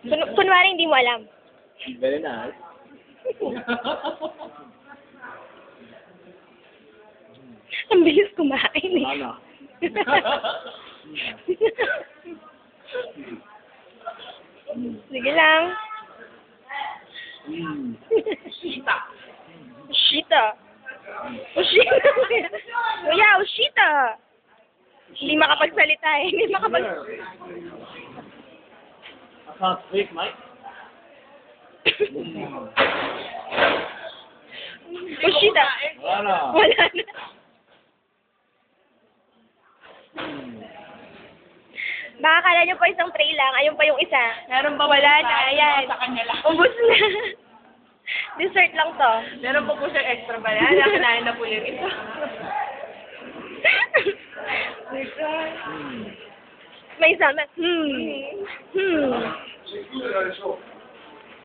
Kunwari hindi mo alam. Very nice. Ang bilis kumain eh. Ano? Sige lang. Shita. Ushita. Ushita. Kuya, ushita. Hindi makapagsalita eh. Hindi I can't speak, mate. Ushita. Wala. Wala na. Baka kala nyo pa isang tray lang, ayun pa yung isa. Meron ba Wala na, ayan. Sa kanya lang. Ubus na. Dessert lang to. Meron pa po siyang extra ba yan? Kinain na po yung ito. May isa na.